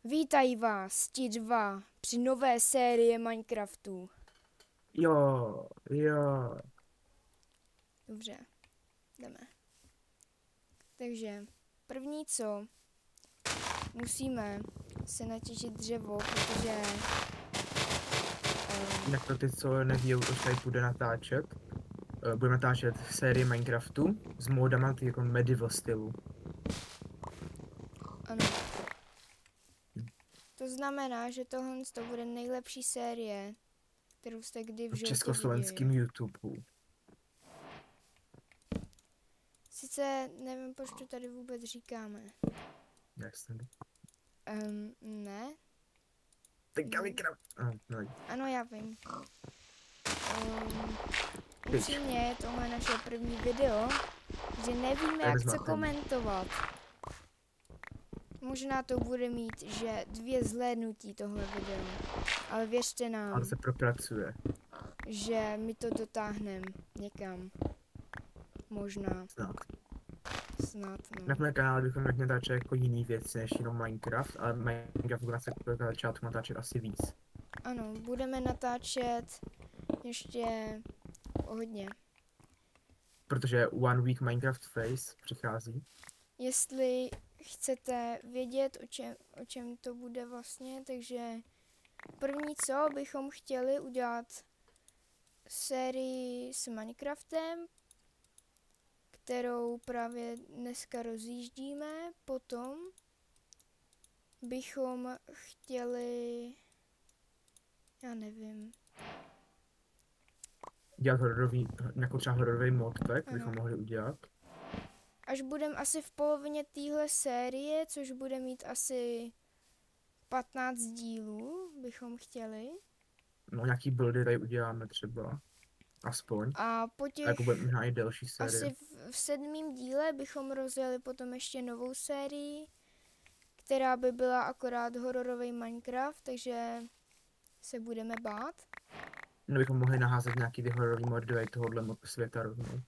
Vítají vás ti dva při nové sérii Minecraftu. Jo, jo. Dobře, jdeme. Takže první co, musíme se natěžit dřevo, protože Jinak pro ty, co neví, už tady bude natáčet. Budeme natáčet sérii Minecraftu s módama jako medieval stylu. ano. To znamená, že tohle to bude nejlepší série, kterou jste kdy v V životě československém viděli. YouTube. Sice nevím, proč to tady vůbec říkáme. Jasně. Ne? Teďka Minecraft. No. Ano, já vím. Upřímně je tohle naše první video, že nevíme, jak co komentovat. Možná to bude mít, že 2 zhlédnutí tohle video, ale věřte nám, Ale se propracuje. že my to dotáhneme někam. Možná. Snad, no. Na tomhle kanále bychom měli natáčet jako jiný věci než jenom Minecraft, ale Minecraft bude se na začátku natáčet asi víc. Ano, budeme natáčet ještě hodně. Protože One Week Minecraft Face přichází. Jestli chcete vědět, o čem to bude vlastně, takže první co bychom chtěli udělat sérii s Minecraftem, kterou právě dneska rozjíždíme. Potom bychom chtěli, já nevím. Dělat hororový, jako třeba hororový modpack Ano. bychom mohli udělat. Až budeme asi v polovině téhle série, což bude mít asi 15 dílů, bychom chtěli. No nějaký buildy tady uděláme třeba. Aspoň. A po těch Jako bude možná i delší série. asi v 7. díle bychom rozjeli potom ještě novou sérii, která by byla akorát hororový Minecraft, takže se budeme bát. No bychom mohli naházet nějaký ty hororový mody tohohle světa rovnou.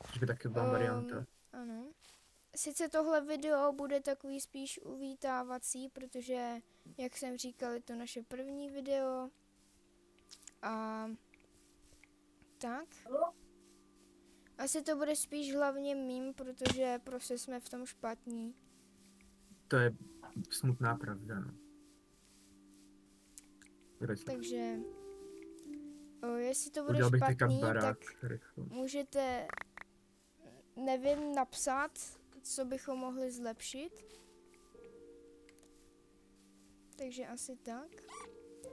Což by taky byla varianta. Ano. Sice tohle video bude takový spíš uvítávací, protože, jak jsem říkal, je to naše první video. A tak. Asi to bude spíš hlavně mým, protože prostě jsme v tom špatní. To je smutná pravda, no. Takže jestli to bude Udělal bych teďka špatný, barák tak rychle. můžete, nevím, napsat, co bychom mohli zlepšit. Takže asi tak.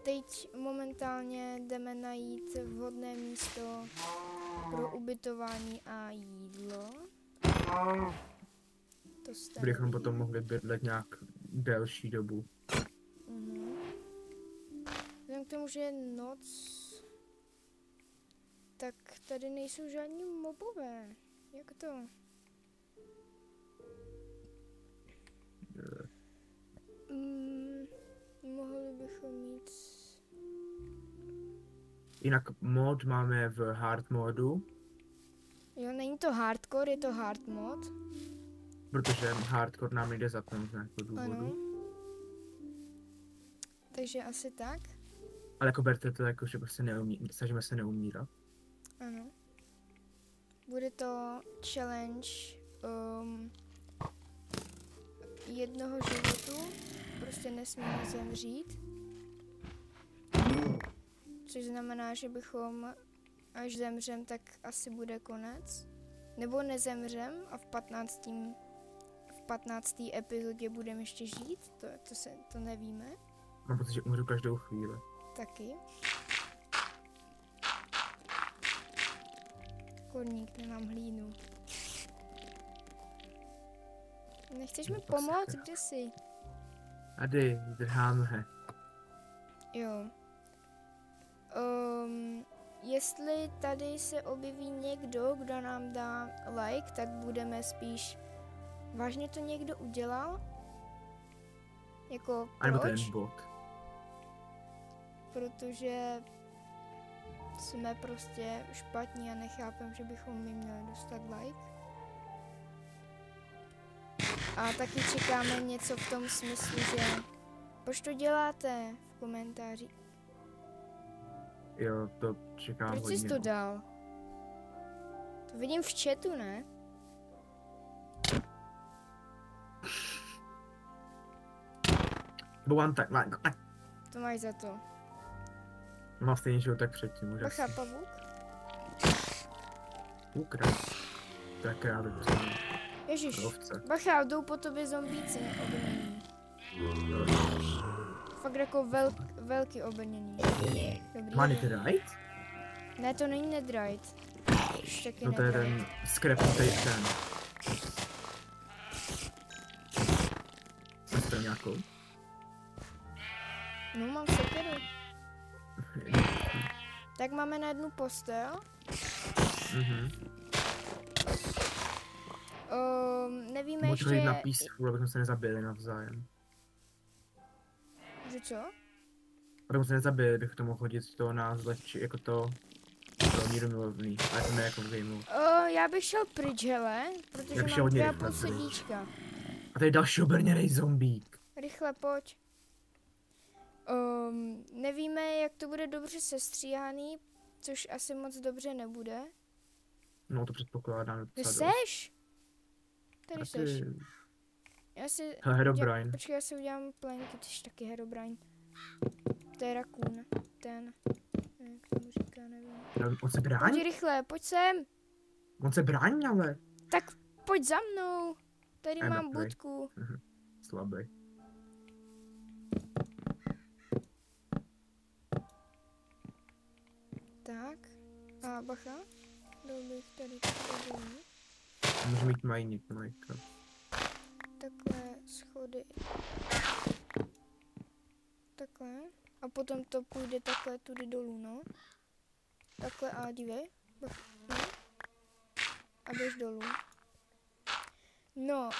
Teď momentálně jdeme najít vhodné místo pro ubytování a jídlo. To Kdybychom potom mohli bydlet nějak delší dobu. Vzhledem k tomu, že je noc, tak tady nejsou žádní mobové. Jak to? Mohli bychom mít... Jinak mod máme v hard modu. Jo, není to hardcore, je to hard mod. Protože hardcore nám nejde zapnout z nějakého důvodu. Ano. Takže asi tak. Ale jako berte to jako, že prostě snažíme se neumírat. Ano. Bude to challenge jednoho životu. Prostě nesmíme zemřít. Což znamená, že bychom, až zemřem, tak asi bude konec. Nebo nezemřem a v 15. epizodě budeme ještě žít. To nevíme. Mám pocit, že umřu každou chvíli. Taky. Korník, nemám hlínu. Nechceš mi pomoct? Kde jsi? Tady, zdrháme. Jo. Jestli tady se objeví někdo, kdo nám dá like, tak budeme spíš... Vážně to někdo udělal? Jako A nebo proč? ten bot. Protože jsme prostě špatní a nechápem, že bychom mi měli dostat like. A taky čekáme něco v tom smyslu, že proč to děláte v komentáři. Jo, to čekám Proč hodně. jsi to dal? To vidím v chatu, ne? One time, To máš za to. mám stejný život tak předtím, už Bacha, asi. pavuk. Krát. Tak já to Ježiš. ovce. Bacha, jdou po tobě zombíci obrnění. Fakt jako velký obrnění. Dobrý. Má it right? Ne, to není netherite. Už taky No to je netherite. ten skrepnutý ten. Máš to nějakou? No, mám sekeru. Tak máme na jednu postel. Nevíme Můžu jít na ještě... peaceful, abychom se nezabili navzájem. Že co? Abychom se nezabili, bych to mohl hodit to na zleči, jako to míru milovný, ale to ne jako v gameu. Já bych šel pryč, hele, protože Já bych šel mám hodně 2,5 rychle pryč. srdíčka. A tady další obrněný zombík. Rychle pojď. Nevíme, jak to bude dobře sestříhaný, což asi moc dobře nebude. No to předpokládám Kde docela dost. seš? Tady seš. Asi... Já si... Herobrine. Počkej, já si udělám plenky, ty jsi taky Herobrine. To je rakun. Ten. Jak tomu říká, nevím. No, on se brání? Pojď rychle, pojď sem. On se brání, ale. Tak pojď za mnou. Tady I'm mám afraid. budku. Slabý. Tak. A bacha. Dal bych tady takhle dolů. Může mít majník, Majka. Takhle schody. Takhle. A potom to půjde takhle tudy dolů, no. Takhle a dívej. No. A běž dolů. No,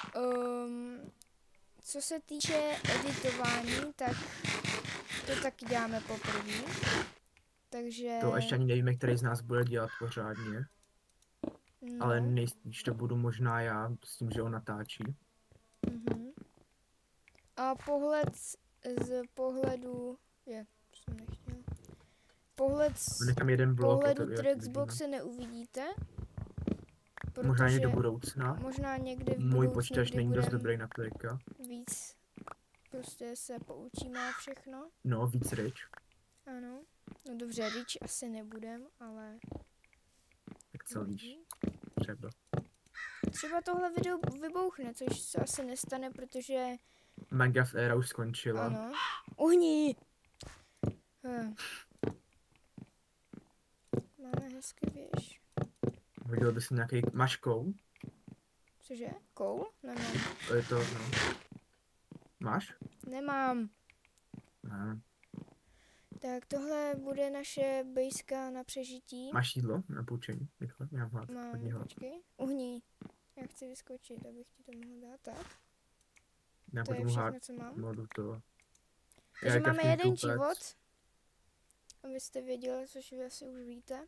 co se týče editování, tak to taky děláme poprvé. Takže... To ještě ani nevíme, který z nás bude dělat pořádně. No. Ale nejspíš to budu možná já, s tím, že on natáčí. A pohled z pohledu... jsem nechtěl. Pohled z Nechám jeden blok. pohledu jak Trexboxe neuvidíte. vidíme. Možná někdy do budoucna. Možná někdy v Můj budoucnu, počítač kdy není dost budem dobrý na trika. víc prostě se poučíme a všechno. No, víc rich. Ano. No dobře, Rich asi nebudem, ale... Tak co víš? Třeba. Třeba tohle video vybouchne, což se asi nestane, protože... Minecraft éra už skončila. Ano. Uhni! Máme hezky věž. Viděl bys nějaký... Máš koul? Cože? Koul? Nemám. To je to, no. Máš? Nemám. Ne. Tak tohle bude naše bejska na přežití. Máš jídlo na půjčení? Rychle, já mám hlad. Mám, Hodně hlad. počkej. Uhni. Já chci vyskočit, abych ti to mohl dát, tak. Já To je potom hlad. všechno, co mám. Modu to. Takže máme jeden tupec. život. Abyste věděli, což vy asi už víte.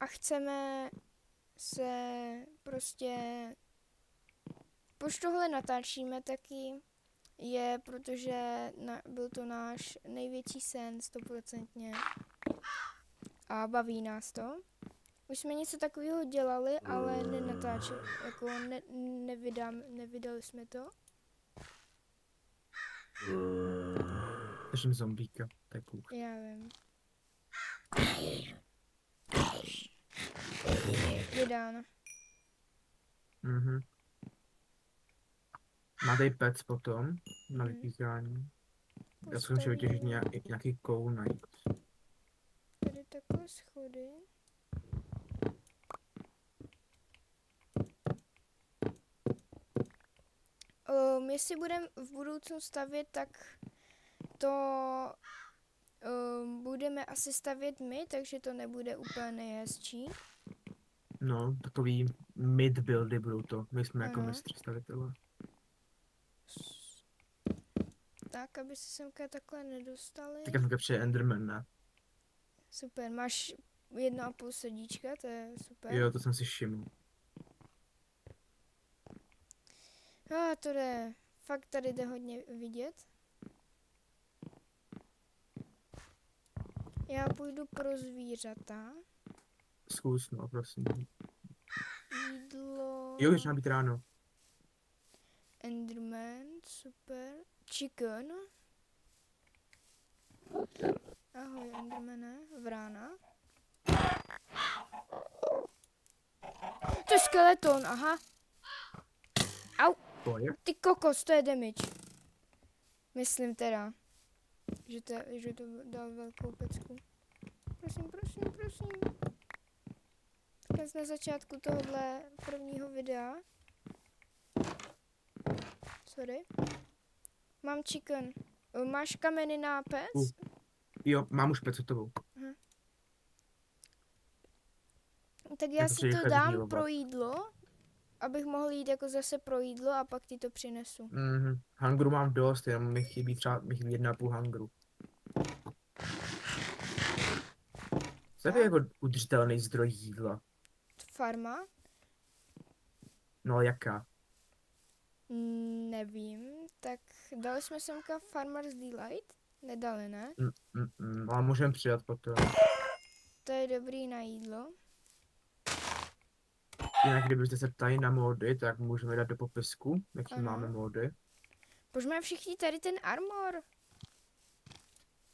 A chceme se prostě... Proč tohle natáčíme taky, je protože byl to náš největší sen, 100%. A baví nás to. Už jsme něco takového dělali, ale nenatáčeli, jako nevydali jsme to. Držím zombíka, tak kůh. Já vím. Vydán. Mhm. Máte i pec potom na vypíkání. Já zkusím vytěžit nějaký koul najít. Tady takové schody. Jestli budeme v budoucnu stavět, tak to budeme asi stavět my, takže to nebude úplně nejhezčí. No, takový mid buildy budou to. My jsme jako Ano. mistři stavitelé. Tak, aby se semka takhle nedostali. Tak jsem přijde Enderman, ne? Super, máš 1,5 srdíčka, to je super. Jo, to jsem si všiml. To jde. Fakt tady jde hodně vidět. Já půjdu pro zvířata. Zkus, no, prosím. Jídlo. Jo, už má být ráno. Enderman, super. Chicken. Ahoj, Endermane. Vrána. To je skeleton, aha. Au, To je. ty kokos, to je damage. Myslím teda, že to dal velkou pecku. Prosím, prosím, prosím. Takhle na začátku tohohle prvního videa. Sorry. Mám chicken. Máš kameny na pec? Jo, mám už pecetovou. Tak já Jako si si to rychle dám vyhýlovat. pro jídlo, abych mohl jít jako zase pro jídlo a pak ti to přinesu. Hungru mám dost, jenom mi chybí třeba 1,5 hungru. Co je jako udržitelný zdroj jídla? Farma? No jaká? Nevím, tak dali jsme semka Farmer's Delight? Nedali, ne? Ale můžeme přidat potom. To je dobrý na jídlo. Jinak kdybyste se ptali na módy, tak můžeme dát do popisku, jaký Ano. máme módy. Pojďme všichni tady ten armor.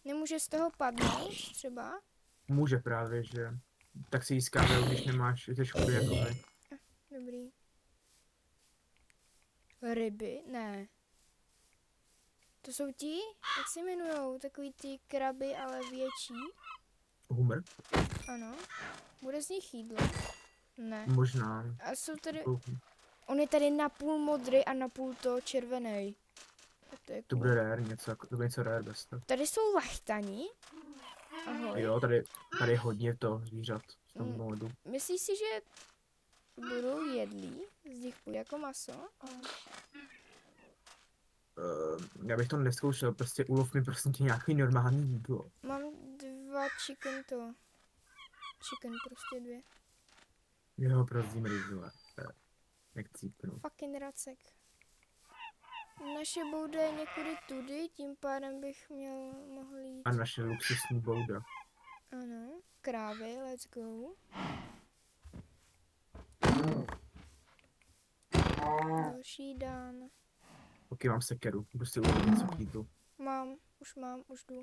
Nemůže z toho padnout třeba? Může právě, že. Tak si získáme, když nemáš ty škody jako my. Dobrý. Ryby? Ne. To jsou ti? Jak se jmenujou? Takový ty kraby, ale větší. Humor? Ano. Bude z nich jídlo? Ne. Možná. A jsou tady... On je tady napůl modrý a napůl to červený. To je To cool. bude rare, to bude něco rare bez toho. Tady jsou lachtani. Ahoj. Jo, tady je hodně to zvířat v tom módu. Myslíš si, že budou jedlí? Z nich půjde jako maso? Já bych to neskoušel, prostě ulov mi prostě nějaký normální jídlo. Mám 2 chicken to. Chicken prostě 2. Jo, prosím, ryzule. Jak cípnu. Fucking racek. Naše bouda je někudy tudy, tím pádem bych mohl jít. A naše luxusní bouda. Ano. Krávy, let's go. Další dán. Ok, mám sekeru, jdu si ulovit něco k jídlu. Mám, už jdu.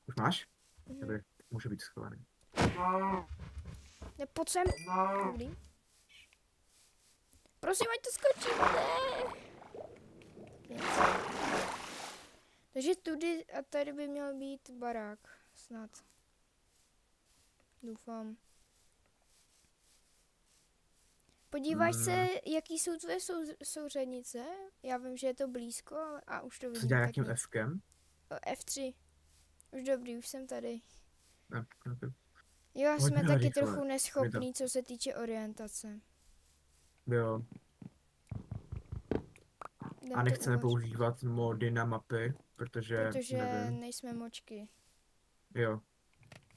Už máš? Mhm. Dobrý, může být schovaný. Ne, pojď sem. Dobrý. Prosím, ať to skočí. Ne. Nic. Takže tudy a tady by měl být barák. Snad. Doufám. Podíváš se, jaký jsou tvoje souřadnice? Já vím, že je to blízko, ale a už to vidím. Co dělá tak jakým nic. Fkem? F3. Už dobrý, už jsem tady. Okay. Jo, Hodně jsme taky rychle. trochu neschopní, co se týče orientace. Jo. Jdem A to nechceme uvařit, používat mody na mapy, protože nevím. nejsme močky. Jo.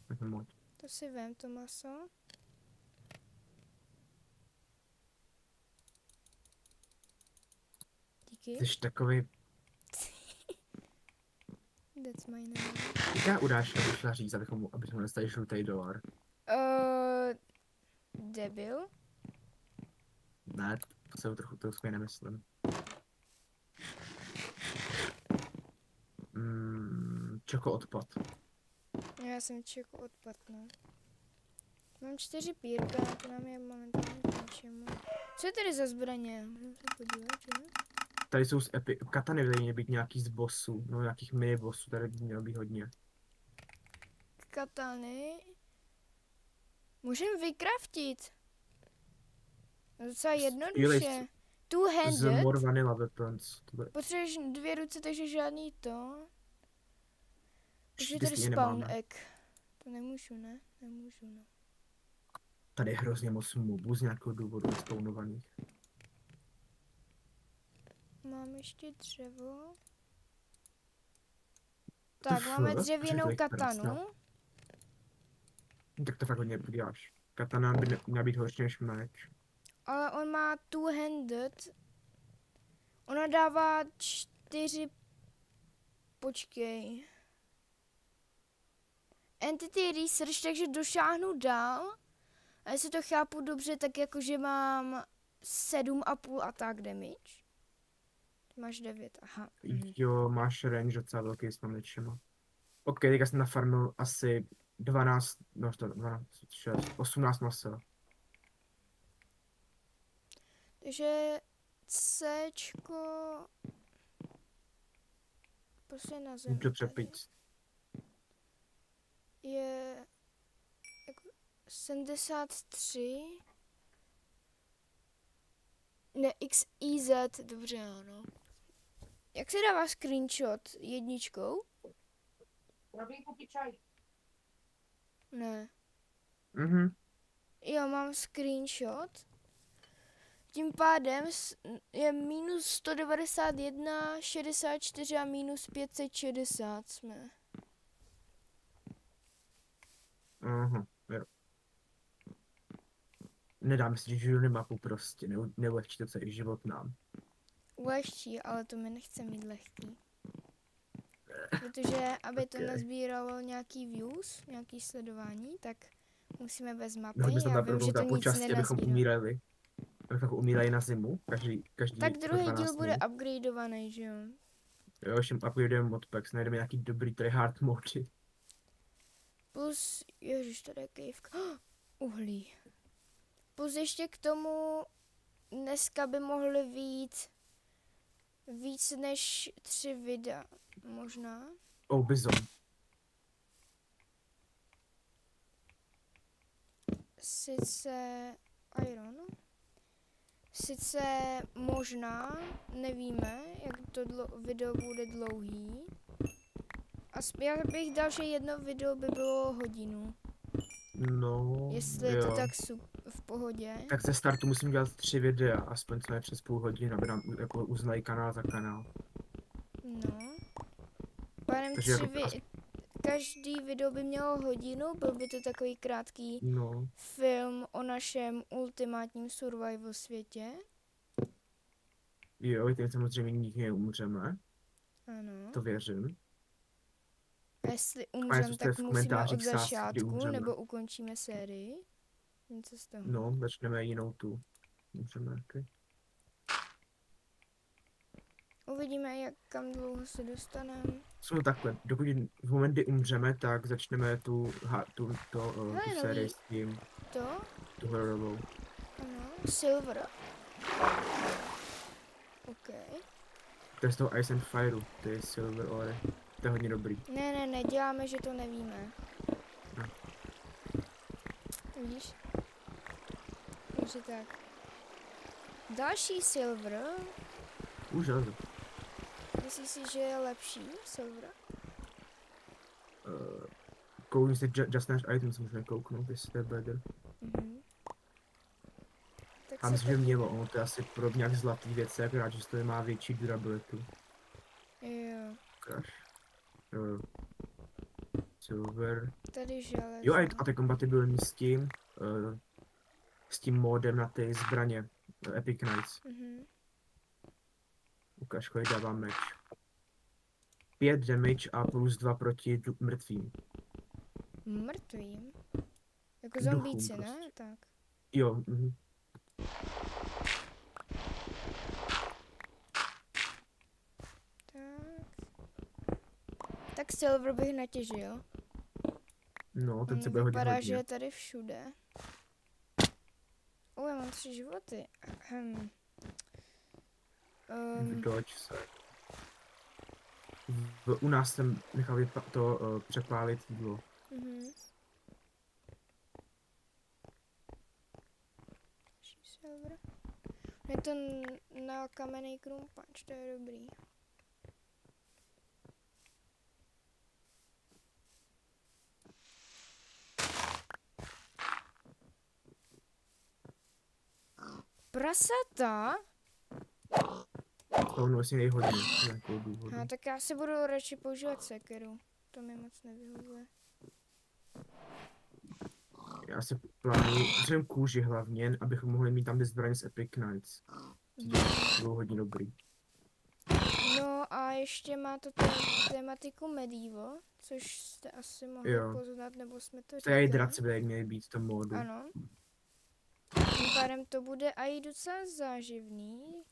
Nevím mod. To si vem, to maso. Díky. Jsi takový, That's my name. jaká udáčka by šla říct, abychom dostali žlutý dolar. Debil. Ne, to si nemyslím. Čoko odpad. Já jsem čeku odpad, no. Mám 4 pírka, to nám je momentálně k ničemu. Co je tady za zbraně? Můžeme se podívat, že? Tady jsou z katany by měly být nějaký z bossů, no nějakých mini bossů, tady by mělo být hodně. Katany. Můžeme vykraftit. Docela jednoduše. Z Two-handed. more vanilla weapons. Potřebuješ 2 ruce, takže žádný to. Takže Ty tady stejně spawn nemáme. egg. To nemůžu, ne? Nemůžu, no. Tady je hrozně moc mobů z nějakého důvodu respawnovaných. Mám ještě dřevo. Tak, máme furt? dřevěnou Tolik katanu. pracna. Tak to fakt hodně děláš. Katana by měla být horší než meč. Ale on má two-handed. Ona dává 4... Počkej. Entity Research, takže došáhnu dál. A jestli to chápu dobře, tak jakože mám 7,5 attack damage. Ty máš 9, aha. Jo, máš range docela velký s něčema. OK, teďka jsem nafarmil asi 12, no to 12, 6, 18 masa. Takže Cčko... Prostě na zemi. Můžu přepít. Je... Jako 73... Ne, XYZ, dobře, ano. Jak se dává screenshot? Jedničkou? Ne. Jo, mám screenshot. Tím pádem je minus 191, 64 a minus 560 jsme. Aha, jo. Nedám si živnou mapu prostě, neulehčí to celý život nám. Ulehčí, ale to mi nechce mít lehký. Protože, aby to nazbíralo nějaký views, nějaký sledování, tak musíme bez mapy. No, bychom Já vím, že to nic počasí, abychom nenazbírá. umírali. Abychom umírali na zimu, každý Tak druhý 12 díl bude dní. upgradeovaný, že jo? Jo, ještě upgradujeme modpacks, najdeme nějaký dobrý tryhard mody. Plus, ježiš, tady je kejvka. Uhlí. Plus ještě k tomu dneska by mohly vyjít víc než 3 videa, možná. Oh, bizon. Sice Iron. Sice možná, nevíme, jak to video bude dlouhý. A já bych dal, že jedno video by bylo hodinu. No, Jestli je to tak v pohodě. Tak ze startu musím dělat 3 videa, aspoň jsme přes půl hodiny, aby nám jako uznají kanál za kanál. No. Pádem Takže jako každý video by mělo hodinu, byl by to takový krátký film o našem ultimátním survival světě. Jo, teď samozřejmě nikdy neumřeme. Ano. To věřím. A jestli umřeme, tak musíme od začátku, nebo ukončíme sérii. Něco z toho. No, začneme jinou tu. Můžeme taky. Uvidíme, jak kam dlouho se dostaneme. Jsou takhle, dokud v moment, kdy umřeme, tak začneme tu sérii s tím. Tu hororovou. Ano, Silver. OK. To je z toho Ice and Fireu, to je Silver Ore. To je hodně dobrý. Ne, děláme, že to nevíme. No. Vidíš? Takže tak. Další Silver. Úžasný. Myslíš si, že je lepší Silver? Koukni se Just Nash Items, můžeme kouknout, jestli to je better. A myslím, že mělo, ono to je asi podobně jak zlatý věci, akorát, že to má větší durability. Jo. Crash. Silver. Tady železo. Jo, a to je kompatibilní s tím modem na ty zbraně, Epic Knights. Ukaž, kolik dává meč. 5 damage a plus 2 proti mrtvým. Mrtvým? Jako zombíci, ne? Prostě. Tak. Jo, Tak Silver bych natěžil. No, ten se bude hodně vypadá, že je tady všude. Já mám 3 životy. Vydloď se. U nás jsem nechal přepálit jídlo. Silver. Je to na kamenný krumpač, to je dobrý. Prasata? To si nejhodně, z nějakého důvodu. Tak já si budu radši používat sekeru. To mi moc nevyhovuje. Já se plánuji, potřebujeme kůži hlavně, abychom mohli mít tam ty zbraně z Epic Knights. To bylo hodně dobrý. No a ještě má to tematiku medieval, což jste asi mohli Jo. poznat, nebo jsme to To je říkali. draci by měly být v tom módu. Ano. Tím pádem to bude i docela záživný.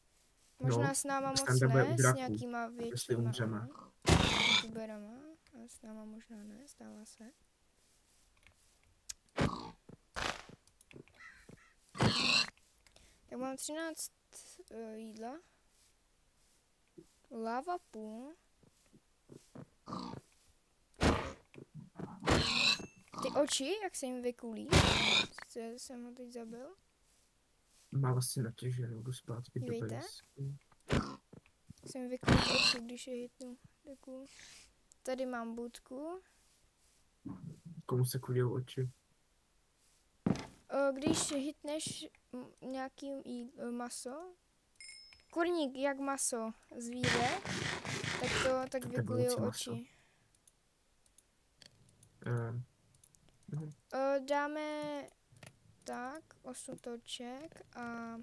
Možná No, s náma moc Standa bude u ne, s draků, nějakýma jestli většíma umřeme. youtuberama, ale s náma možná ne, stává se. Tak mám 13 jídla. Lava půl. Ty oči, jak se jim vykulí. Sice jsem ho teď zabil. Má vlastně natěženou, jdu zpátky do Dívejte. base. Se mi vykulí oči, když je hitnu. Děkuju. Tady mám budku. Komu se kulí oči? Když hitneš nějaký maso, kurník jak maso zvíře, tak vykulí budoucí maso. oči. Mhm. Dáme tak 8 toček a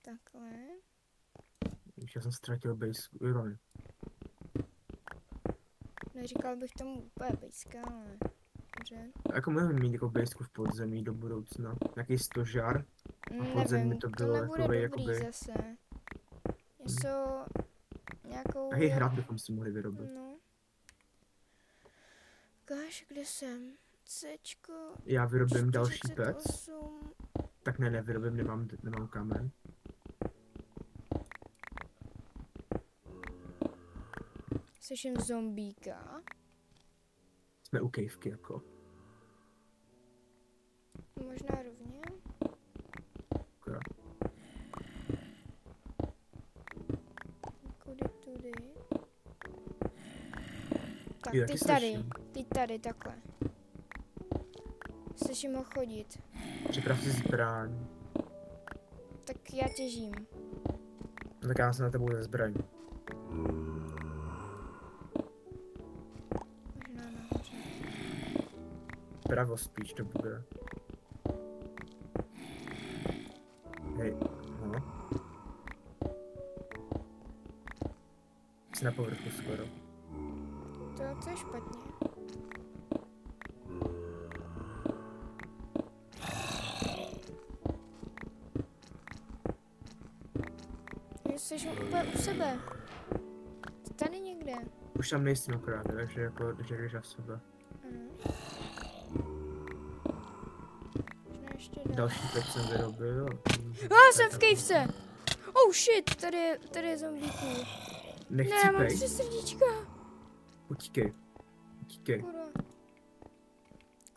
takhle. Už já jsem ztratil base. Jo, Neříkal bych tomu úplně bejska, ale dobře. jako můžeme mít jako baseku v podzemí do budoucna. Nějaký stožár. podzemí Nevím, to to bylo nebude jakoby- dobrý jakoby- zase. Něco nějakou... Taky hrad bychom si mohli vyrobit. No. Ukáž, kde jsem? Cčko... Já vyrobím další pec. 48. Tak ne, nevyrobím, nemám kámen. Slyším zombíka. Jsme u kejvky jako. Možná rovně. Jo. Kudy tudy. Tak, Jo, taky slyším. Teď tady, takhle. Slyším ho chodit. Připrav si zbraň. Tak já těžím. No tak já se na tebou ze zbraň. Možná nahoře. Pravo spíš to bude. Hej, no. Jsi na povrchu skoro. To je špatně. Jsi úplně u sebe. Jsi tady někde. Už tam nejsem akorát, takže jako jdeš v sebe. Ano. Možná ještě dál. Další pec jsem vyrobil. Jsem v kejvce! Oh shit, tady je zombíků. Ne, já mám Nechcípej, 3 srdíčka. utíkej. Utíkej. Kurva.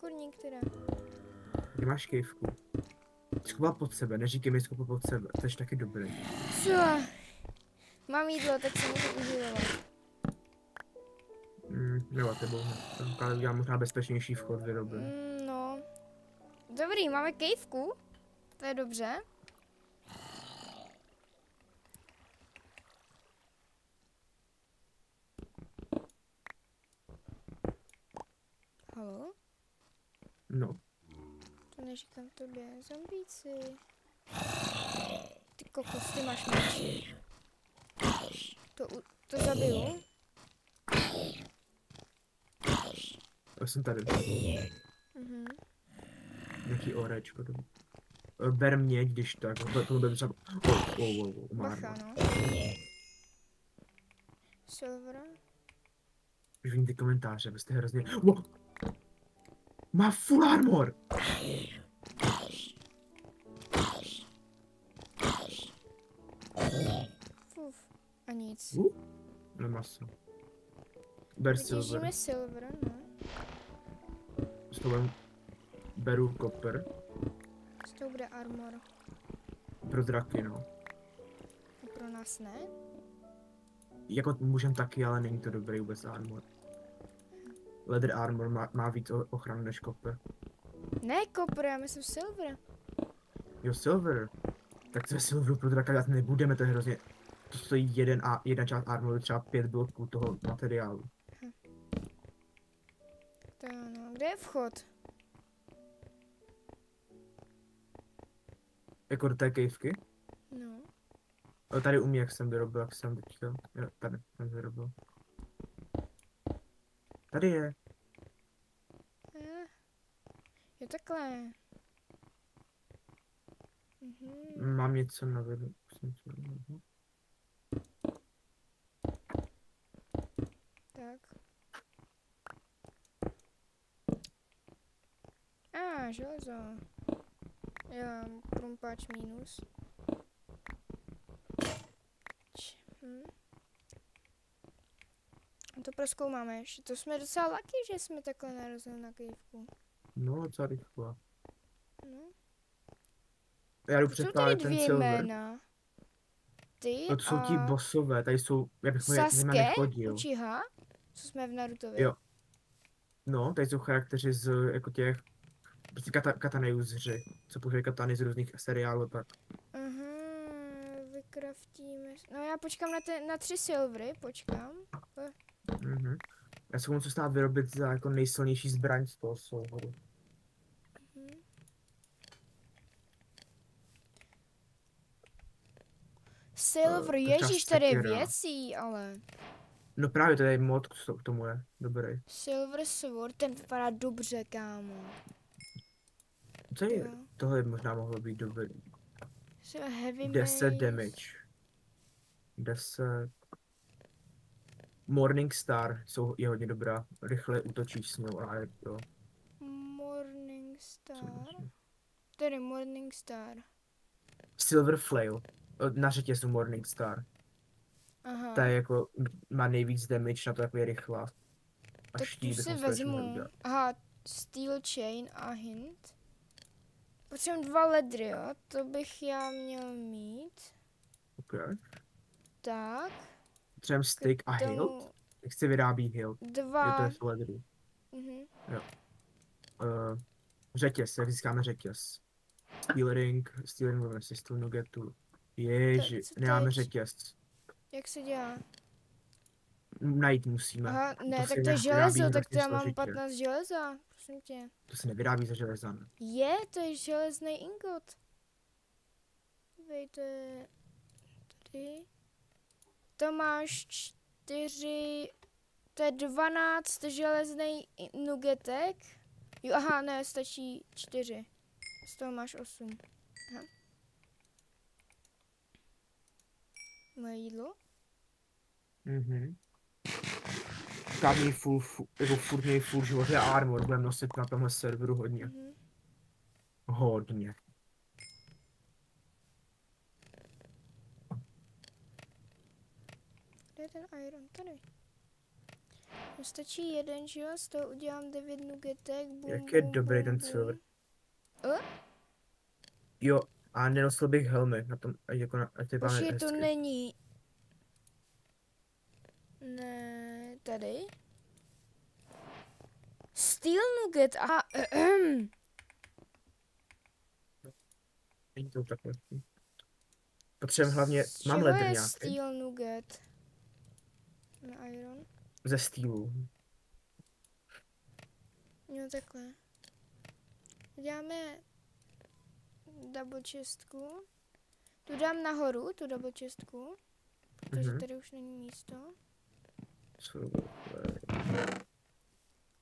Kurník teda. Kde máš kejvku? Schoval pod sebe, neříkej mi schoval pod sebe, to je taky dobrý. Co? Mám jídlo, tak se můžu užívat. Jo, tebou ne. Já možná bezpečnější vchod vyrobím. No. Dobrý, máme kejvku. To je dobře. Halo? No, To neříkám tobě. Zombíci. Ty kokos, ty máš meč. To zabiju. já jsem tady. Mhm. Nějaký orečko. Ber mě, když tak. To bude třeba... Bacha, no. Silver. Už vidím ty komentáře, vy jste hrozně... Wow! Má full armor! Fuf. A nic. Nemá se. Ber silver. Vytěžíme silver, no. S tobou beru copper. Z toho bude armor. Pro draky, no. A pro nás ne? Jako můžem taky, ale není to dobrý vůbec armor. Leather armor má víc ochranu než copper. Ne, kopr, já myslím silver. Jo, silver. Tak to je silver pro draka dát nebudeme, to je hrozně... To stojí jedna část armoru, třeba 5 bloků toho materiálu. To ano. Kde je vchod? Jako do té kejvky. No. Tady u mě, jak jsem vyrobil, jak jsem teďka. Jo, tady jsem vyrobil. Tady je. Je takhle. Mhm. Mám něco na videu. Tak. Železo. Já krumpáč minus. To prozkoumáme ještě. To jsme docela lucky, že jsme takhle narazili na kejvku. No, docela rychle. No. Já jdu Jsou tady předkládat ten dvě silver. jména. Ty No to jsou ti a bossové, tady jsou, já bych nima Sasuke, nechodil. Uchiha, co jsme v Narutově. Jo. No, tady jsou charakteři z jako těch, prostě katany useři, co používají katany z různých seriálů, tak. Vykraftíme. No já počkám na 3 silvery, počkám. Mhm. Já se musím snad vyrobit za jako nejsilnější zbraň z toho souboru. Silver, ježíš, tady je věcí, ale... No právě, tady mod k tomu je, dobrý. Silver Sword, ten vypadá dobře, kámo. Co je? Tohle možná mohlo být dobrý. Heavy 10 mace. damage. 10. Morning Star je hodně dobrá. Rychle útočíš s ní a je to. Morning Star. Tady Morning Star. Silver Flail. Na řetězu Morning Star. Aha. Ta je jako, má nejvíc damage na to, jak je rychlá. A tak tu si vezmu. Aha, Steel Chain a Hint. Potřebuji 2 ledry, jo? To bych já měl mít. Okay. Tak. Potřebujeme stick a hilt? Jak se vyrábí hilt? 2. Jo, to je z ledry. Jo. Řetěz, jak získáme řetěz? Steel ring si steel nugetu. Ježi, nemáme řetěz. Jak se dělá? Najít musíme. Aha, ne, tak to je železo, tak to já mám 15 železa, prosím tě. To se nevyrábí za železa, ne? Je, to je železný ingot. Dívejte, tady. To máš 4, to je 12 železný nugetek. Jo, aha, ne, stačí 4. Z toho máš 8. Aha. Moje jídlo? Mhm. Kámě jako furt měj full život a armor, budeme nosit na tomhle serveru hodně. Hodně. Kde je ten iron? Tady. No stačí jeden, že jo? Z toho udělám 9 nugetek. Jak je dobrý ten silver. Jo, a nenosil bych helmy na tom, jako na ty máme hezky. To není. Ne, tady. Steel nugget, aha. Není to takhle. Potřebujeme hlavně, mám ledr nějaký. Steel nugget. Na iron. Ze stýlu. Jo, takhle. Děláme double chestku. Tu dám nahoru, tu double chestku. Protože tady už není místo.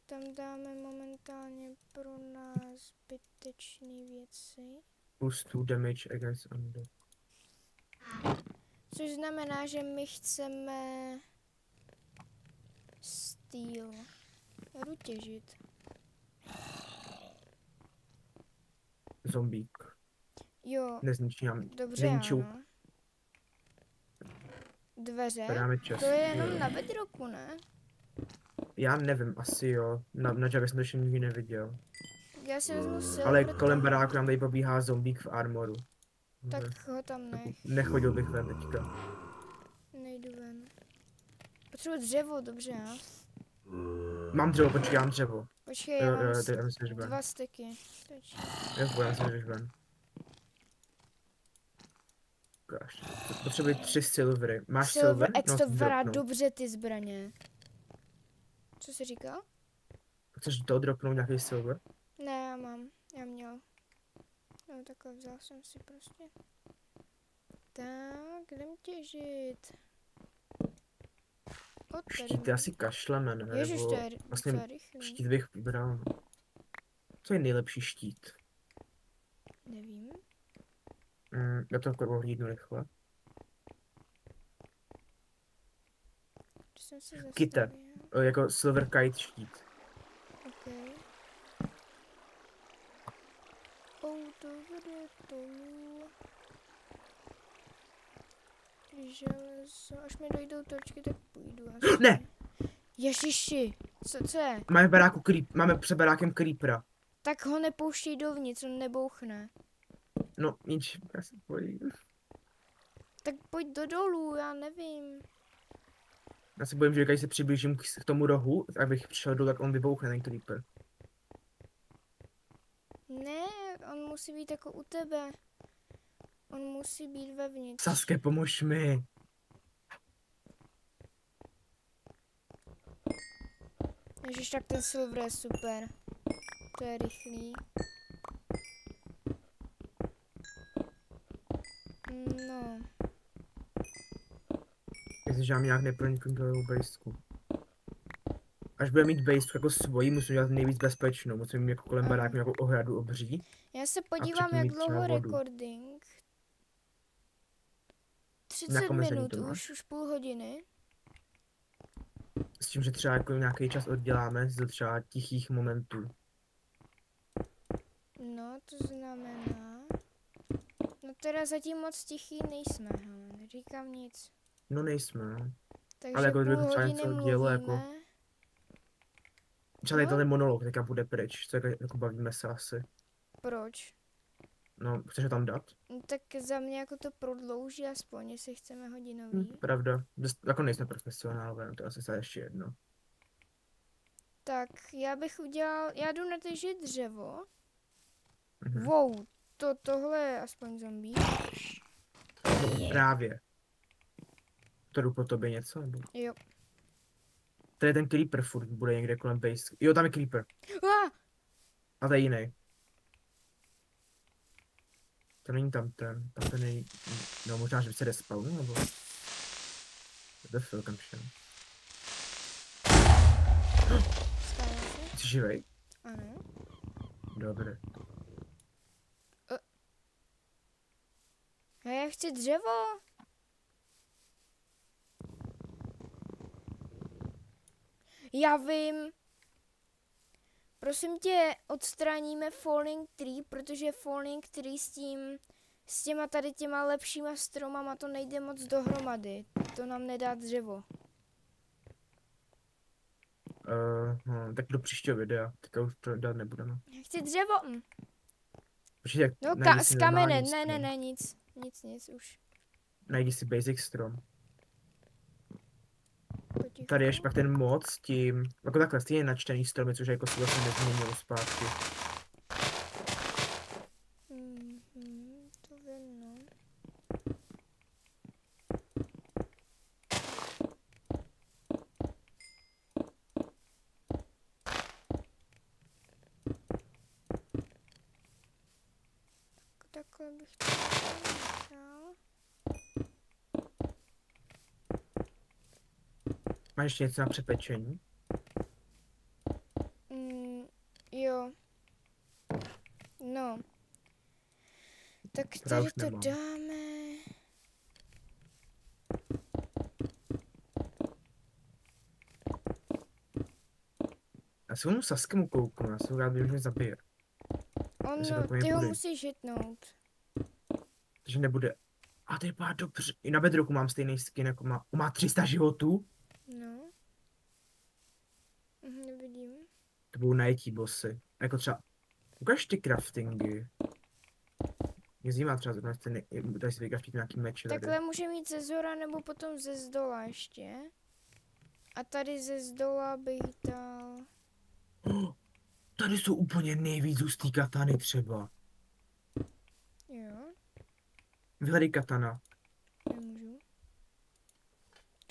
Tam dáme momentálně pro nás zbytečné věci. Plus 2 damage against undead. Což znamená, že my chceme steel. Jdu těžit. Zombík. Jo. Nezničí nám. Dobře, ano. Dveře? To je jenom na bedrocku, ne? Já nevím, asi jo. Na Javě jsem to ještě nikdy neviděl. Já si vezmu silver. Ale kolem baráku nám tady pobíhá zombík v armoru. Tak ho tam nech. Nechodil bych ven teďka. Nejdu ven. Potřebuji dřevo, dobře, já. Mám dřevo, počkej, já mám dřevo. Počkej, já mám 2 steky. Já myslím, že ven. Potřebuji 3 silvery. Máš silver? Ex to vypadá dobře ty zbraně. Co jsi říkal? Chceš to dropnout nějaký silver? Ne, já mám. Já měl. No takhle vzal jsem si prostě. Tak, jdem těžit. Štíty asi kašleme, ne? Ježiš, Nebo to je vlastně docela rychlý. štít bych vybral. Co je nejlepší štít? Nevím. Já to jako ohlídnu rychle. Jsem se Kite, zastavil. jako Silver Kite štít. OK. Auto vede dolů. Železo. Až mi dojdou točky, tak půjdu asi. Ne! Ježiši, co je? Máme před barákem creepera. Tak ho nepouštěj dovnitř, on nebouchne. No, nic, já se bojím. Tak pojď do dolů, já nevím. Já se bojím, že když se přiblížím k tomu rohu, abych přišel dolů, tak on vybouchne ten creeper. Ne, on musí být jako u tebe. On musí být vevnitř. Saske, pomož mi. Ježiš, tak ten silver je super. To je rychlý. No. Jestli já nějak neproniknu do jeho baseku. Až bude mít base jako svoji, musím dělat nejvíc bezpečnou. Musím mít jako kolem baráku nějakou ohradu obří. Já se podívám, předtím jak mít třeba dlouho vodu. recording. 30 Na jakom mezení minut to máš? už půl hodiny. S tím, že třeba jako nějaký čas odděláme z třeba tichých momentů. No, to znamená... No teda zatím moc tichý nejsme, hele, neříkám nic. No nejsme, no. Takže Ale jako půl kdyby to třeba hodiny něco dělo, mluvíme. jako... Třeba tady ten monolog teďka bude pryč, co jako bavíme se asi. Proč? No, chceš ho tam dát? No, tak za mě jako to prodlouží aspoň, jestli chceme hodinový. Pravda, jako nejsme profesionálové, no to asi se ještě jedno. Tak já bych udělal, já jdu natěžit dřevo. Mhm. Wow, tohle je aspoň zombie. Právě. To jdu po tobě něco, nebo? Jo. Tady ten creeper furt bude někde kolem base. Jo, tam je creeper. A to je jiný. To není tam ten není... No možná, že by se respawn, nebo... To je kam šel. Stane se? Jsi živej? Ano. Dobře. A já chci dřevo. Já vím. Prosím tě, odstraníme Falling Tree, protože Falling Tree s těma tady těma lepšíma stromama to nejde moc dohromady. To nám nedá dřevo. No, tak do příštího videa. Teďka už to dát nebudeme. Já chci dřevo. Počkej, No, najdi si z kamene. normální strom. Ne, nic už. Najdi si basic strom. Potichu. Tady je pak ten mod s tím, jako takhle stejně načtený stromy, což jako se vlastně nezměnilo zpátky. To vím, no. Takhle bych to nechal. Máš ještě něco na přepečení? Jo. No. Tak To já tady už to nemám. dáme. Já se onu Saskemu kouknu, já jsem rád, že mě zabije. Ty ho musíš hitnout. Takže nebude. A to je pár dobře. I na bedroku mám stejný skin, jako má 300 životů. No. Nevidím. To budou najetí bossy. Jako třeba, ukaž ty craftingy. Mě zajímá třeba zrovna, tady si vykraftit nějaký meče tady. Takhle může mít ze zhora nebo potom ze zdola ještě. A tady ze zdola bych dal... Tady jsou úplně nejvíc hustý katany třeba. Jo, Vyhledej katana. nemůžu.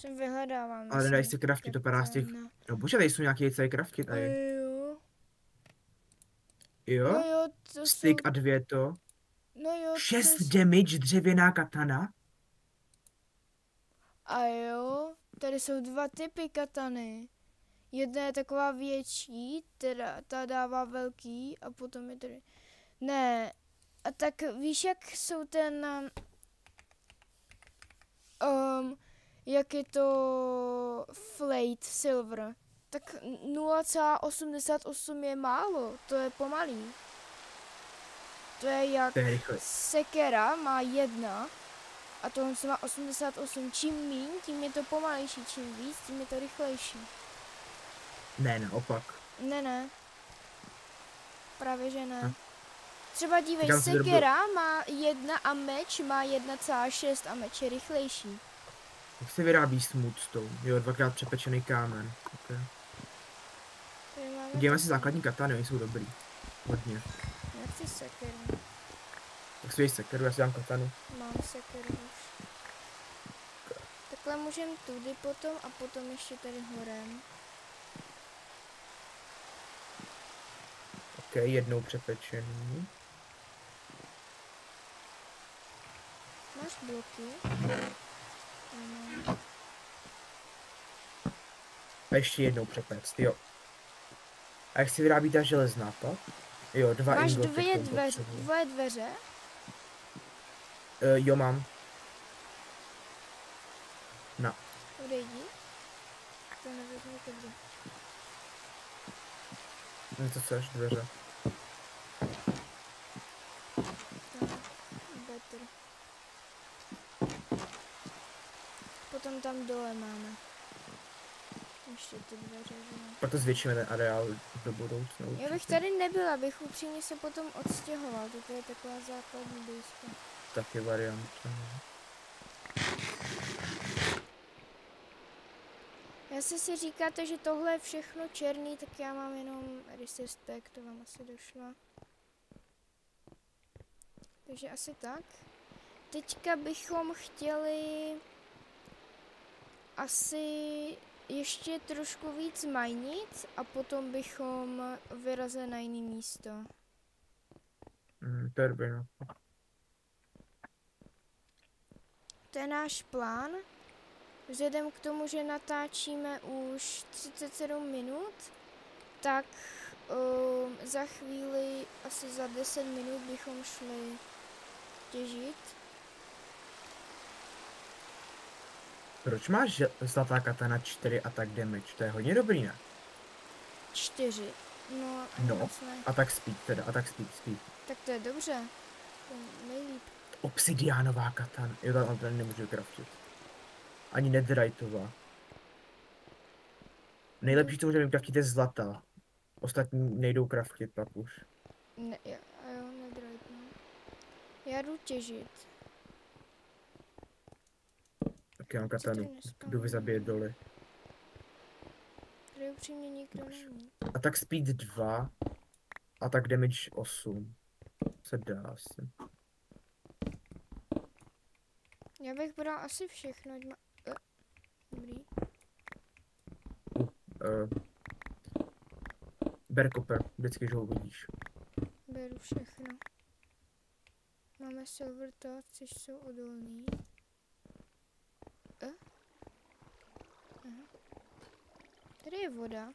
Jsem vyhledávám. Ale nedají si craftit, to padá z těch... No bože, tady jsou nějaké celé crafty tady. Jo. Jo? No jo, to Stick jsou... a 2 to. No jo, 6 damage dřevěná katana? A jo, tady jsou dva typy katany. Jedna je taková větší, teda ta dává velký a potom je tady... Ne, a tak víš, jak jsou ten... jak je to Flate Silver, tak 0,88 je málo, to je pomalý. To je jak sekera má 1 a tohle má 88. Čím míň, tím je to pomalejší, čím víc, tím je to rychlejší. Ne, naopak. Ne. Právě že ne. Třeba dívej, Říkám, sekera má 1 a meč má 1,6 a meč je rychlejší. Jak se vyrábí smooth stone? Jo, 2x přepečený kámen. Okay. Děláme si základní katany, oni jsou dobrý. Hodně. Já chci sekeru. Tak si sekeru, já si dám katanu. Mám sekeru už. Takhle můžem tudy potom a potom ještě tady horem. Ok, jednou přepečený. Máš bloky? A ještě jednou přepect, jo. A jak si vyrábí ta železná pak? Jo, 2 máš ingoty. Máš dvoje dveře? Jo, mám. No. Odejdi. To nevezmu tebe. Co chceš, dveře? Better. Potom tam dole máme. Ještě ty dveře, že ne? Proto zvětšíme ten areál do budoucna. Já bych tady nebyla, abych upřímně se potom odstěhoval. Toto je taková základní blízko. Taky varianta. Jestli si říkáte, že tohle je všechno černý, tak já mám jenom resistek, to vám asi došlo. Takže asi tak. Teďka bychom chtěli asi ještě trošku víc majnit a potom bychom vyrazili na jiné místo. To je dobrý, no. To je náš plán. Vzhledem k tomu, že natáčíme už 37 minut, tak za chvíli, asi za 10 minut bychom šli těžit. Proč máš zlatá katana 4 attack damage? To je hodně dobrý, ne? 4. No, ne. Attack speed teda, attack speed. Tak to je dobře. To je nejlíp. Obsidiánová katana. Jo, tam tady nemůžu craftit. Ani netheriteová. Nejlepší, co můžeme craftit, je zlatá. Ostatní nejdou craftit pak už. Ne, jo, netherite, no. Já jdu těžit. Tak já mám katanu. Jdu vyzabíjet doly. Tady upřímně nikdo není. Attack speed 2. Attack damage 8. Se dá asi. Já bych bral asi všechno, ať má... Dobrý. Ber koper, vždycky, že ho uvidíš. Beru všechno. Máme silver touch, což jsou odolný. Aha. Tady je voda.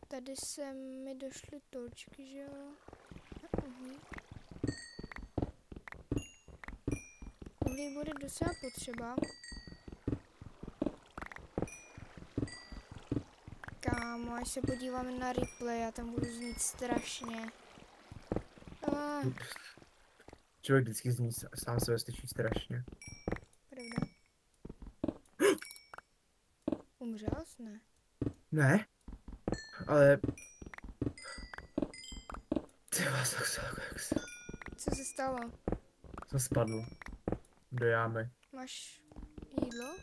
Tady se mi došly točky, že jo? Uhlí bude docela potřeba. Kámo, až se podíváme na replay, já tam budu znít strašně. Člověk vždycky zní sám sebe slyší strašně. Pravda. Umřel jsi, ne? Ne, ale... Co se stalo? Jsem spadl. Do jámy. Máš jídlo?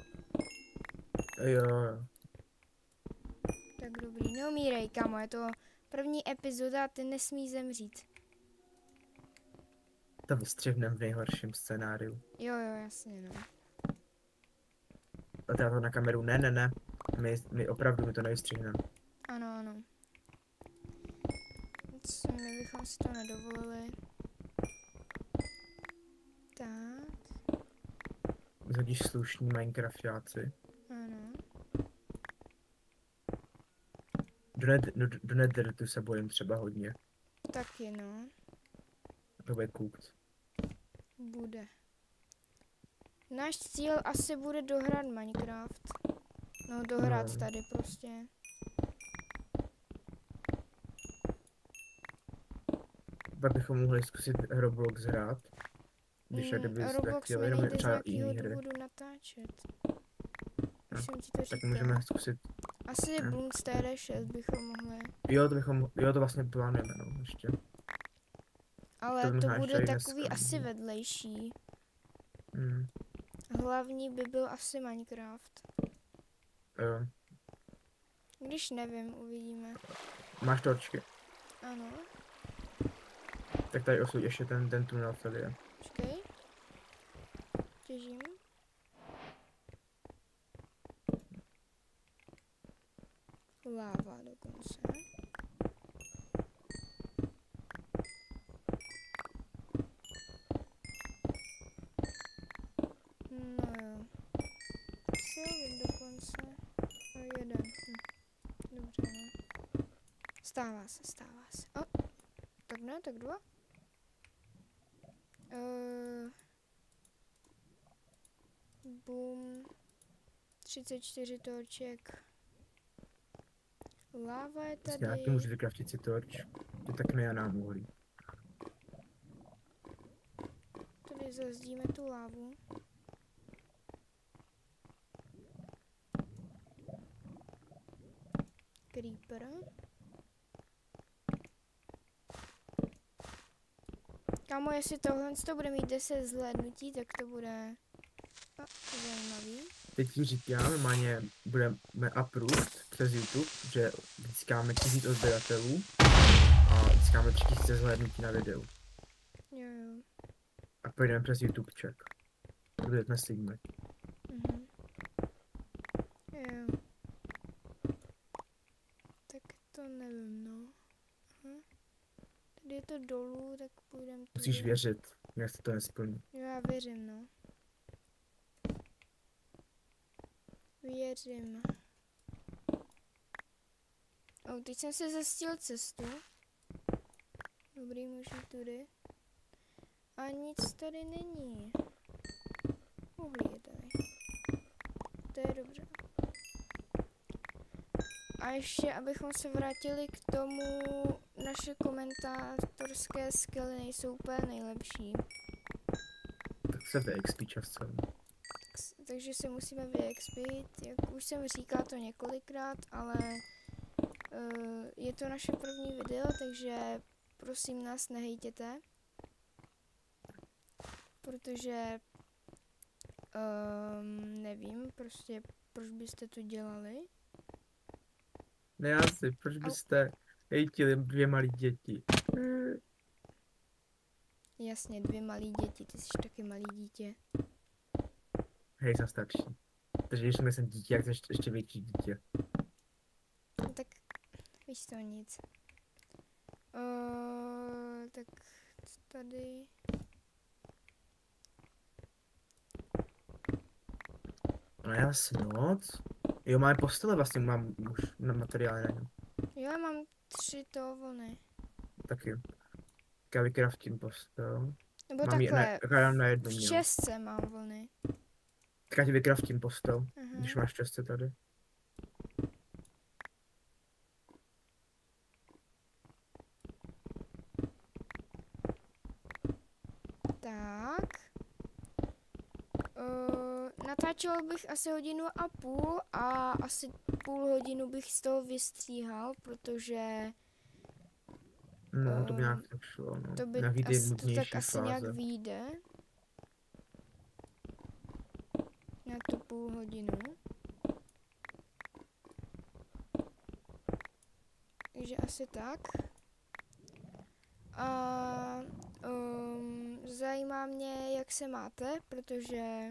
Jo. Tak dobrý, neumírej, kámo, je to první epizoda a ty nesmí zemřít. To vystřihnem v nejhorším scénáriu. Jo, jasně, no. A já to na kameru, ne. My opravdu to nevystřihneme. Ano. My bychom si to nedovolili. zhodíš slušní Minecraftáci. Ano. Do Nethertu se bojím třeba hodně. Taky no. To bude cooked. Bude. Náš cíl asi bude dohrát Minecraft. No dohrát No. tady prostě. Pak bychom mohli zkusit Roblox hrát. Když tak kdyby Roblox chtěli, mi jenom nejde z třeba nějakého jiný hry. důvodu natáčet. No, Už jsem ti to Tak říkal. můžeme zkusit. Asi no. Bloomstere 6 bychom mohli. Jo, to vlastně plánujeme, no, ještě. Ale To to možná bude ještě i takový dneska, asi no. vedlejší. Hmm. Hlavní by byl asi Minecraft. Jo. Když nevím, uvidíme. Máš torčky. Ano, Tak tady osuď ještě ten tunel celý. Jo. počkej. Těžím. Láva dokonce. No jo. Silvin dokonce. A jeden. Dobře, no. Stává se, stává se. O, tak ne, tak dva. Boom. 34 torček. Láva je Já tady. taky můžu vykraftit si torč. To tak ne nám uhlí. Tady zazdíme tu lávu. Creeper. Kámo, jestli tohle to bude mít 10 zhlédnutí, tak to bude zajímavý. Teď ti říkám, normálně budeme uproot přes YouTube, že získáme 1000 odběratelů a získáme 3000 zhlédnutí na videu. Jo, jo. A pojedeme přes YouTube check. To bude dnes slíbíme. Mhm. Jo. Tak to nevím, no. Aha. Tady je to dolů, tak půjdeme Musíš věřit, jak se to nesplní. Jo, já věřím, no. Věřím. Teď jsem se zastil cestu. Dobrý, můžu tudy. A nic tady není. Uhlí je tady. To je dobře. A ještě, abychom se vrátili k tomu, naše komentátorské skilly nejsou úplně nejlepší. Tak se vyexpí časem. Takže se musíme vyexpit, jak už jsem říkal to několikrát, ale je to naše první video, takže prosím nás nehejtěte, protože nevím, prostě proč byste to dělali. Ne, asi, proč byste hejtili 2 malí děti? Jasně, 2 malí děti, ty jsi taky malý dítě. Hej, jsem starší. Takže když jsem dítě, jak jsem ještě větší dítě. No tak víš to nic. Tak co tady? No jasno. Jo, máme postele vlastně, mám už na materiály na něm. Jo, já mám 3 vlny. Taky. Tak já vycraftím postel. Nebo Mám takhle, já dám na jednu v měl. 6 mám vlny. Tak já ti vycraftím postel, Aha. když máš časce tady. Tak. Natáčel bych asi 1,5 hodiny a asi půl hodinu bych z toho vystříhal, protože No, to by nějak tak šlo, no. to by Nějaký ty to tak nudnější asi nějak fáze. vyjde. Na tu půl hodinu. Takže asi tak. A zajímá mě, jak se máte, protože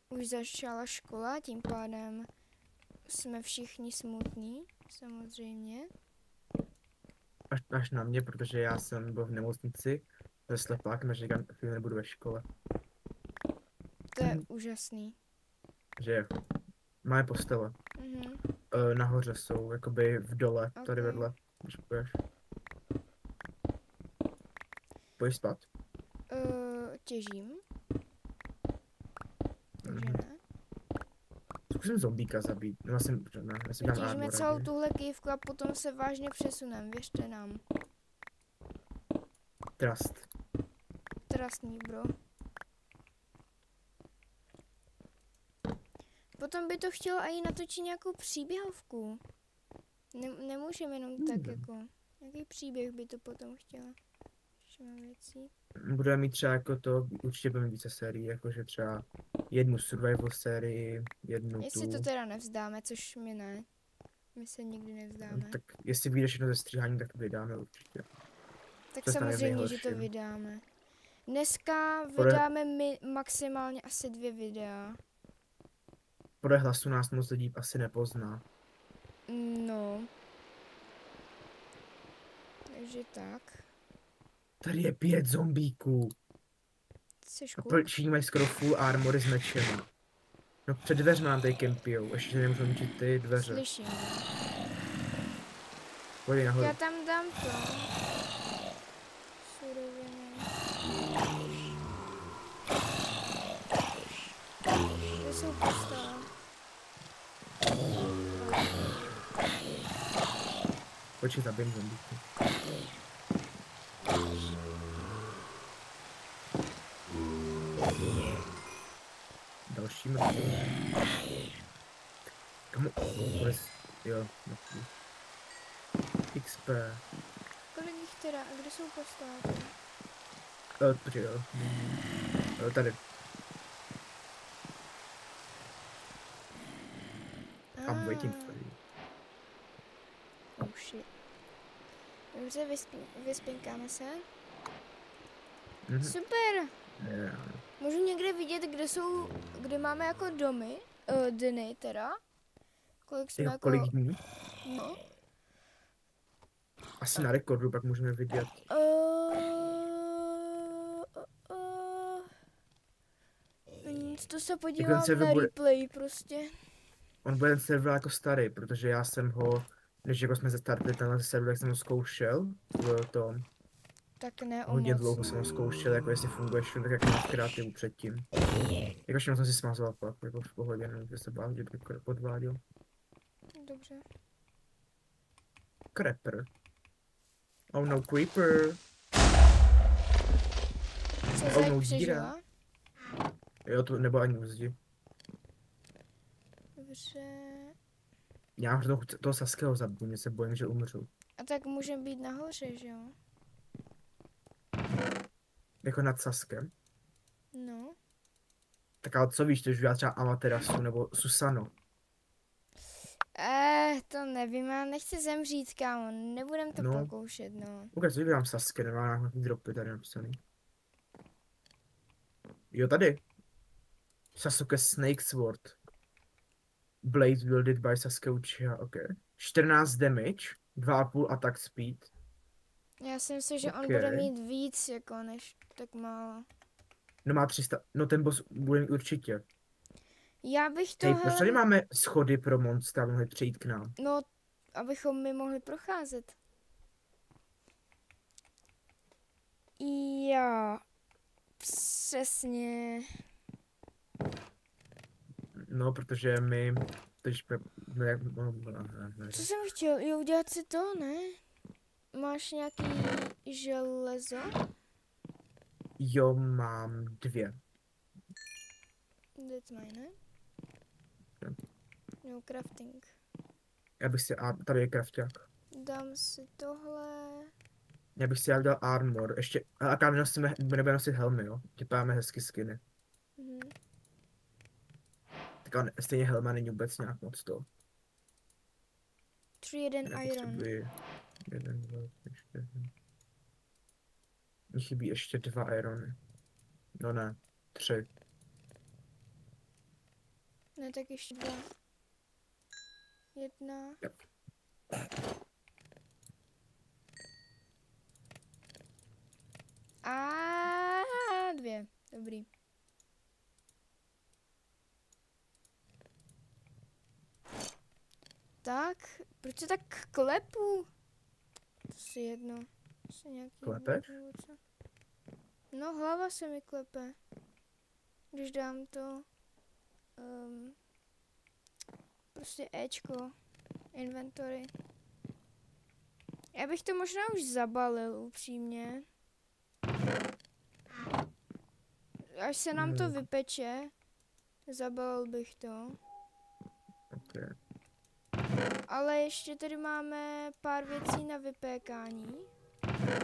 už začala škola, tím pádem jsme všichni smutní, samozřejmě. Až na mě, protože já jsem byl v nemocnici se slepákem a říkám, že nebudu ve škole. To je úžasný. Že jako, máme postele. Mhm. Nahoře jsou, jakoby v dole, tady Ok. vedle, když půjdeš. Půjdeš spát? Těžím. Takže Mhm. ne. Zkusím zombíka zabít. No, ne, já si dám Vytěžíme armor celou raději. tuhle kývku a potom se vážně přesuneme, věřte nám. Trust. Trust me, bro. Potom by to chtělo i natočit nějakou příběhovku. Nemůžeme jenom tak jako. Jaký příběh by to potom chtělo? Ještě mám věcí. Budeme mít třeba jako to, určitě budeme mít více sérií, jakože třeba jednu survival sérii, jednu Jestli tu. to teda nevzdáme, což my ne. My se nikdy nevzdáme. Tak jestli vyjde všechno ze stříhání, tak to vydáme určitě. Tak to stane samozřejmě, že to nejhorším. vydáme. Dneska Podle- vydáme maximálně asi 2 videa. Podle hlasu nás moc lidí asi nepozná. No. Takže tak. Tady je 5 zombíků. Jsi A cool? všichni mají skoro full armory s mečem. No před dveřmi nám tady kempijou, ještě nemůžu ničit ty dveře. Slyším. Pojď nahoru. Já tam dám to. Suroviny. Kde jsou postele? Počkej, zabijím zombíky. Další mrtvý. Kamu? Jo, mrtvý. XP. Kolik jich teda? A kde jsou postele? Počkej, jo. Tady. I'm waiting for you. Oh shit. Dobře, vyspinkáme se. Mhm. Super! Yeah. Můžu někde vidět, kde máme jako domy, dny teda. Kolik jsme Jo, jako... kolik dní? No. Asi na rekordu, pak můžeme vidět. To se podívám server na bude- replay prostě. On bude ten server jako starý, protože já jsem ho, než jako jsme zastartili tenhle server, tak jsem ho zkoušel v tom. Tak ne o Hodně moc. dlouho jsem ho zkoušel, jako jestli funguje všechno tak, jak mám v kreativu předtím. Jako všechno jsem si smazal pak, jako v pohodě, nemůžu se bát, že bych podváděl. Dobře. Creeper. Oh no, creeper. Co Oh, za no, přežila? Jo, to nebo ani uzdi. Dobře. Já už toho Saského zabiju, mě se bojím, že umřu. A tak můžeme být nahoře, že jo? Jako nad Saskem. No. Tak ale co víš, to už já třeba Amaterasu nebo Susano. To nevím, já nechci zemřít, kámo, nebudem to No. pokoušet, no. Ukaž, co vybírám Saske, nemá nějaký dropy tady napsaný. Jo, tady. Sasuke Snake Sword. Blade wielded by Sasuke Uchiha, ok. 14 damage, 2,5 attack speed. Já si myslím, že on Ok. bude mít víc, jako než tak málo. No má 300, no ten boss bude mít určitě. Já bych to, Hej, proč tady hele, máme schody pro monstra, aby mohli přijít k nám? no, abychom my mohli procházet. Jo, přesně. No, protože my... Teď no, jak, ne. Co jsem chtěl? Jo, udělat si to, ne? Máš nějaký železo? Jo, mám 2. That's mine, ne? No, crafting. Já bych si... A tady je krafťák. Dám si tohle. Já bych si já dal armor. Ještě... A kam nebudeme nosit helmy, jo? Typáme hezky skiny. Mhm. Tak ale stejně helma není vůbec nějak moc to. 3, 1 iron. Potřebuji 1, 2, 3, 4. Mně chybí ještě 2 irony. No ne, 3. Ne, tak ještě 2. 1. A 2. Dobrý. Tak, proč se tak klepu? To si jedno. Asi nějaký Klepeš? nebo co? No, hlava se mi klepe. Když dám to... prostě Ečko. Inventory. Já bych to možná už zabalil, upřímně. Až se nám to vypeče, zabalil bych to. Okay. Ale ještě tady máme pár věcí na vypékání.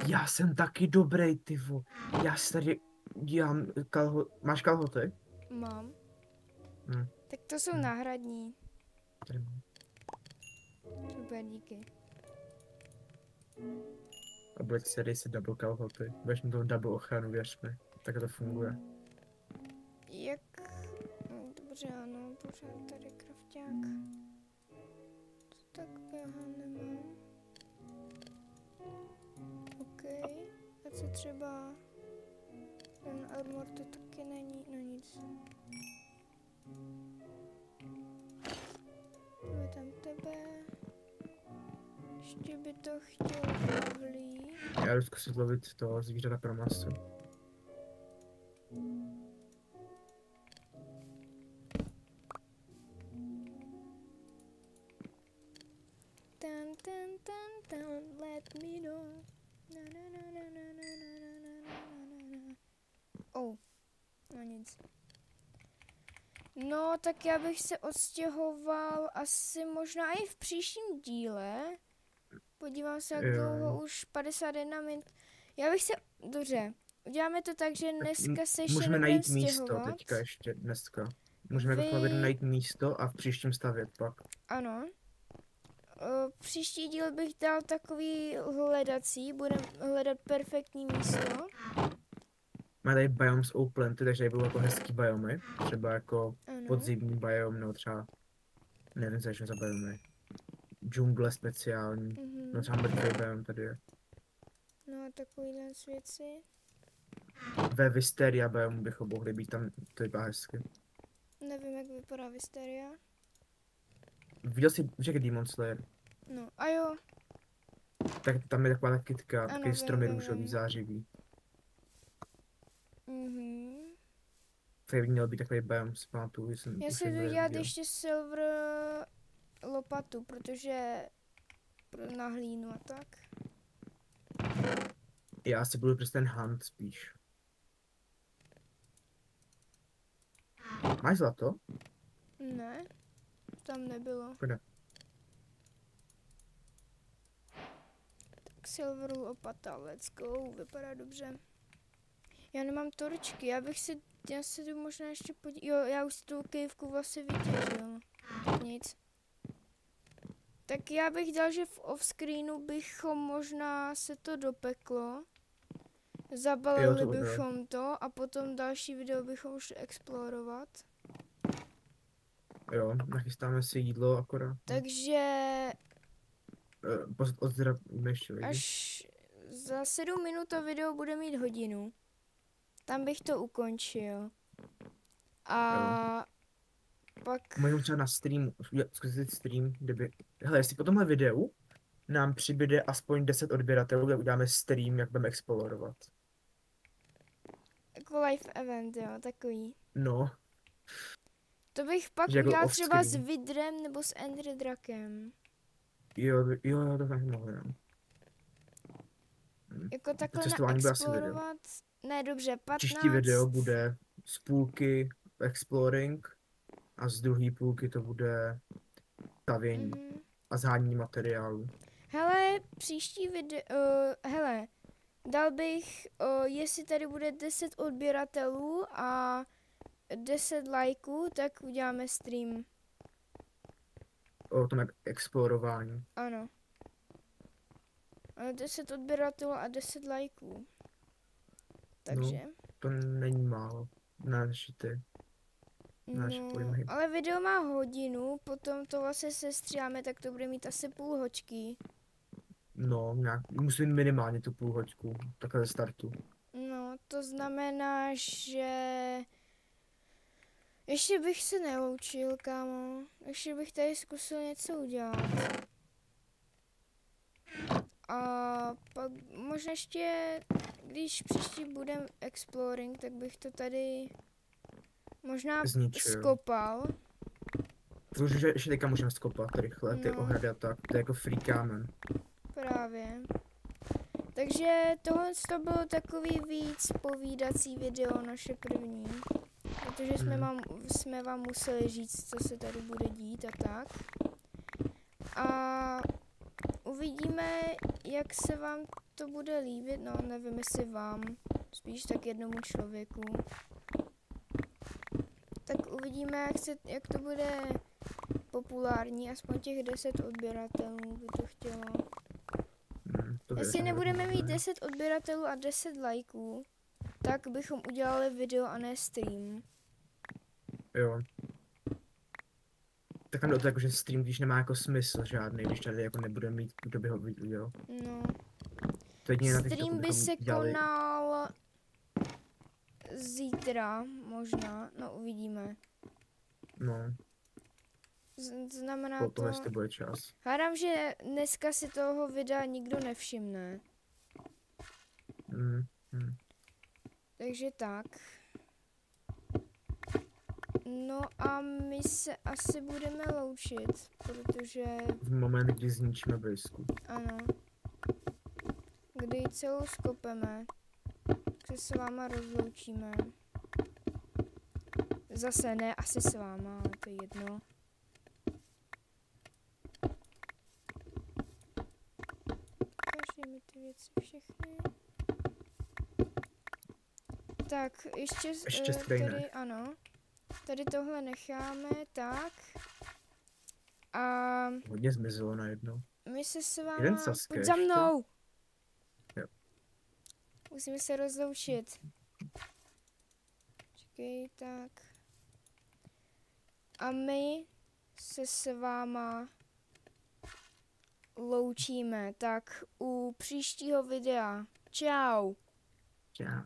Já jsem taky dobrý, ty vo. Já si tady dělám Máš kalhoty? Mám. Hm. Tak to jsou náhradní. Tady mám. Super, díky. A bude si dej si double kalhoty. Budeš mi to double ochranu, věř mi. Tak to funguje. Jak... No, dobře, ano, pořád tady krafťák. To tak běhá nemám. OK. A co třeba... Ten armor to taky není, no nic. Máme tam tebe. Ještě by to chtěl uhlí. Já jdu zkusit lovit to zvířata pro maso. Let me know. Na, na, na, na, na, na, na, na, na, na, na. Oh, no nic. No, tak já bych se odstěhoval asi možná i v příštím díle. Podívám se, jak dlouho už 51 minut. Já bych se, dobře, uděláme to tak, že dneska se ještě můžeme nebudeme najít místo stěhovat. teďka ještě dneska. Můžeme jako najít místo a v příštím stavět pak. Ano. Příští díl bych dal takový hledací, budeme hledat perfektní místo. Má tady biomes openty, takže tady budou jako hezký biomy. Třeba jako podzimní biom, nebo třeba, nevím, co za biomy. Džungle speciální, no třeba mrtvý biom tady je. No a takovýhle věci. Ve Wisteria biomu bychom mohli být, tam to vypadá hezky. Nevím, jak vypadá Wisteria. Viděl jsi Jack Demon Slayer? No a jo. Tak tam je taková ta kytka, Ano, takový stromy růžový, zářivý. Tady měl být takový biom, zpamatuju, jsem já si jdu dělat ještě silver lopatu, protože na hlínu a tak. Já si budu prostě ten hunt spíš. Máš zlato? Ne, tam nebylo. Kde? Tak silver lopata, let's go, vypadá dobře. Já nemám torčky, já si jdu možná ještě podívat, jo, já už tu kejvku vlastně vytěžil. Nic. Tak já bych dal, že v offscreenu bychom možná se to dopeklo. Zabalili bychom to a potom další video bychom už explorovat. Jo, nachystáme si jídlo akorát. Takže... Odzdravíme ještě lidi. Až za 7 minut to video bude mít hodinu. Tam bych to ukončil. A... pak... Můžeme třeba na stream, zkusit stream, kdyby... Hele, jestli po tomhle videu nám přibyde aspoň 10 odběratelů, tak uděláme stream, jak budeme explorovat. Jako live event, jo, takový. No. To bych pak jako udělal třeba s Vidrem nebo s Ender Drakem. Jo, to tak mohli, no. Jako takhle explorovat. Ne, dobře, 15. Příští video bude z půlky exploring a z druhé půlky to bude stavění a zhánění materiálu. Hele, příští video, hele, dal bych, jestli tady bude 10 odběratelů a 10 lajků, tak uděláme stream. O tom explorování. Ano. 10 odběratelů a 10 lajků. Takže. No, to není málo na naši pojmy. Ale video má hodinu, potom to vlastně sestříháme, tak to bude mít asi půl hoďky. No, musím minimálně tu půl hoďku, takhle ze startu. No, to znamená, že Ještě bych se neloučil, kámo. Ještě bych tady zkusil něco udělat. A pak možná ještě, když příští budem exploring, tak bych to tady možná Zničil. skopal. Protože ještě teďka můžeme skopat rychle, ty ohrady a tak, to je jako free kámen. Právě. Takže tohle to bylo takový víc povídací video, naše první. Protože jsme vám museli říct, co se tady bude dít a tak. A uvidíme, jak se vám to bude líbit. No, nevím, jestli vám, spíš tak jednomu člověku. Tak uvidíme, jak to bude populární. Aspoň těch 10 odběratelů by to chtělo. Jestli nebudeme mít 10 odběratelů a 10 lajků, tak bychom udělali video a ne stream. Jo. Tak tam jde o to jako, že stream, když nemá jako smysl žádný, když tady jako nebude mít, kdo by ho viděl. No. Stream by se konal zítra, možná, no uvidíme. No. Znamená to, jestli bude čas. Hádám, že dneska si toho videa nikdo nevšimne. Takže tak. No a my se asi budeme loučit, protože... V moment, kdy zničíme blízku. Ano. Kdy celou skopeme, tak se s váma rozloučíme. Zase ne, asi s váma, ale to je jedno. Ukáži mi ty věci všechny. Tak, ještě tady, ano. Tady tohle necháme, tak. A... Hodně zmizelo najednou. My se s váma... Pojď za mnou! Jo. Musíme se rozloučit. Čekej, tak. A my se s váma loučíme, tak u příštího videa. Čau! Čau.